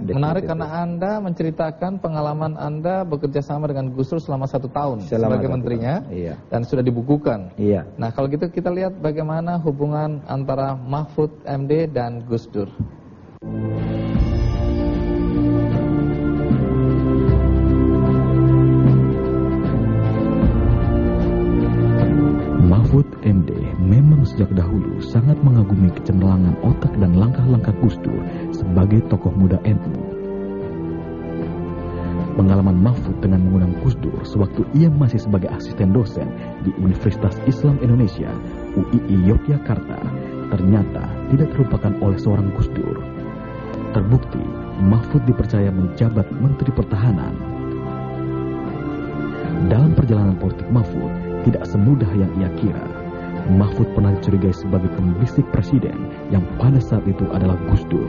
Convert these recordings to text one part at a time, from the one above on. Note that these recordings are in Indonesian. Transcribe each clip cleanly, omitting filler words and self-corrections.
Menarik karena Anda menceritakan pengalaman Anda bekerja sama dengan Gus Dur selama 1 tahun sebagai menterinya, iya. Dan sudah dibukukan. Iya. Nah, kalau gitu kita lihat bagaimana hubungan antara Mahfud MD dan Gus Dur. Mahfud MD memang sejak dahulu sangat mengagumi kecemerlangan otak dan langkah-langkah Gus Dur sebagai tokoh muda NU. Pengalaman Mahfud dengan mengundang Gus Dur sewaktu ia masih sebagai asisten dosen di Universitas Islam Indonesia, UII Yogyakarta, ternyata tidak terlupakan oleh seorang Gus Dur. Terbukti, Mahfud dipercaya menjabat Menteri Pertahanan. Dalam perjalanan politik Mahfud, tidak semudah yang ia kira. Mahfud pernah dicurigai sebagai pembisik presiden yang pada saat itu adalah Gus Dur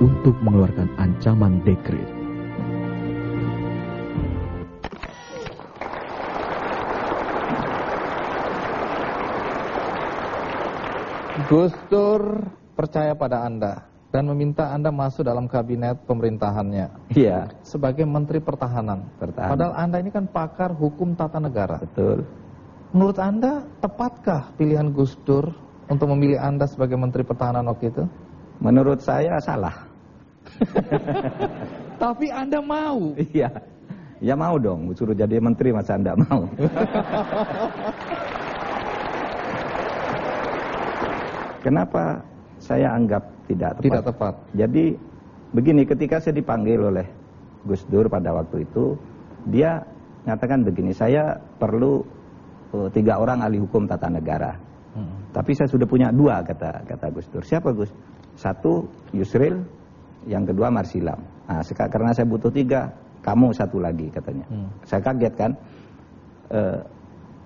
untuk mengeluarkan ancaman dekret. Gus Dur percaya pada Anda dan meminta Anda masuk dalam kabinet pemerintahannya. Iya. Sebagai Menteri Pertahanan. Padahal Anda ini kan pakar hukum tata negara. Betul. Menurut Anda, tepatkah pilihan Gus Dur untuk memilih Anda sebagai Menteri Pertahanan waktu itu? Menurut saya salah. Tapi Anda mau. Iya. Ya mau dong, suruh jadi menteri masa Anda mau. Kenapa saya anggap tidak tepat? Tidak tepat. Jadi begini, ketika saya dipanggil oleh Gus Dur pada waktu itu, dia mengatakan begini, saya perlu 3 orang ahli hukum tata negara. Tapi saya sudah punya 2, kata Gus Dur. Siapa Gus? 1 Yusril, yang kedua Marsilam. Nah, karena saya butuh 3, kamu 1 lagi katanya. Saya kaget kan.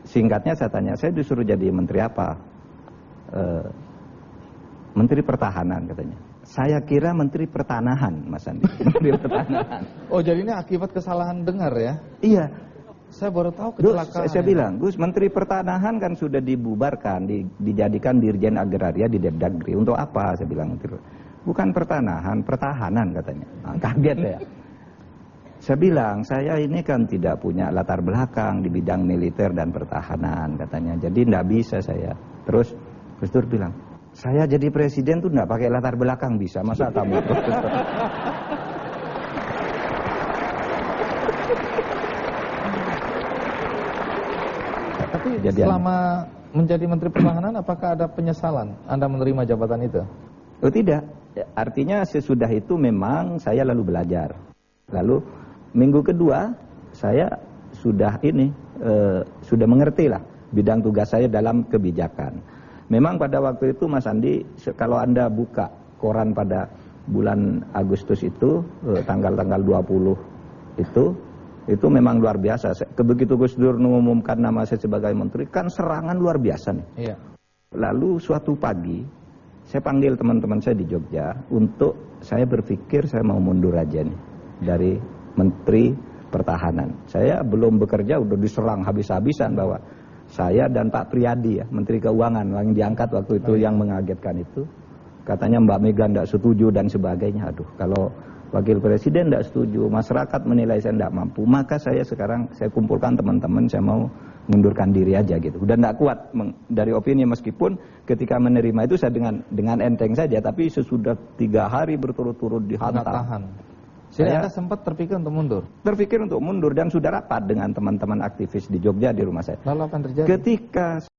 Singkatnya saya tanya, saya disuruh jadi menteri apa? Menteri Pertahanan katanya. Saya kira Menteri Pertanahan, Mas Andi. Menteri Pertanahan. Oh, jadi ini akibat kesalahan dengar ya? Iya. Saya baru tahu kecelakaan. Saya bilang, Gus, Menteri Pertanahan kan sudah dibubarkan, dijadikan Dirjen Agraria di Depdagri. Untuk apa? Saya bilang, bukan pertanahan, pertahanan katanya. Nah, kaget ya. Saya bilang, saya ini kan tidak punya latar belakang di bidang militer dan pertahanan katanya. Jadi tidak bisa saya. Terus Gus Dur bilang, saya jadi presiden tuh tidak pakai latar belakang bisa. Masa kamu? Tapi selama menjadi Menteri Pertahanan, apakah ada penyesalan Anda menerima jabatan itu? Oh tidak, artinya sesudah itu memang saya lalu belajar. Lalu minggu kedua saya sudah sudah mengerti lah bidang tugas saya dalam kebijakan. Memang pada waktu itu Mas Andi, kalau Anda buka koran pada bulan Agustus itu, tanggal-tanggal 20 itu memang luar biasa. Begitu Gus Dur mengumumkan nama saya sebagai menteri, kan serangan luar biasa nih. Iya. Lalu suatu pagi, saya panggil teman-teman saya di Jogja untuk saya berpikir saya mau mundur aja nih dari Menteri Pertahanan. Saya belum bekerja, udah diserang habis-habisan bahwa saya dan Pak Priyadi ya, Menteri Keuangan yang diangkat waktu itu yang mengagetkan itu. Katanya Mbak Mega tidak setuju dan sebagainya. Aduh, kalau Wakil Presiden tidak setuju, masyarakat menilai saya tidak mampu, maka saya sekarang saya kumpulkan teman-teman, saya mau mundurkan diri aja gitu. Udah tidak kuat dari opini, meskipun ketika menerima itu saya dengan enteng saja, tapi sesudah 3 hari berturut-turut dihantam. Saya sempat terpikir untuk mundur. Terpikir untuk mundur dan sudah rapat dengan teman-teman aktivis di Jogja di rumah saya. Lalu apa yang terjadi? Ketika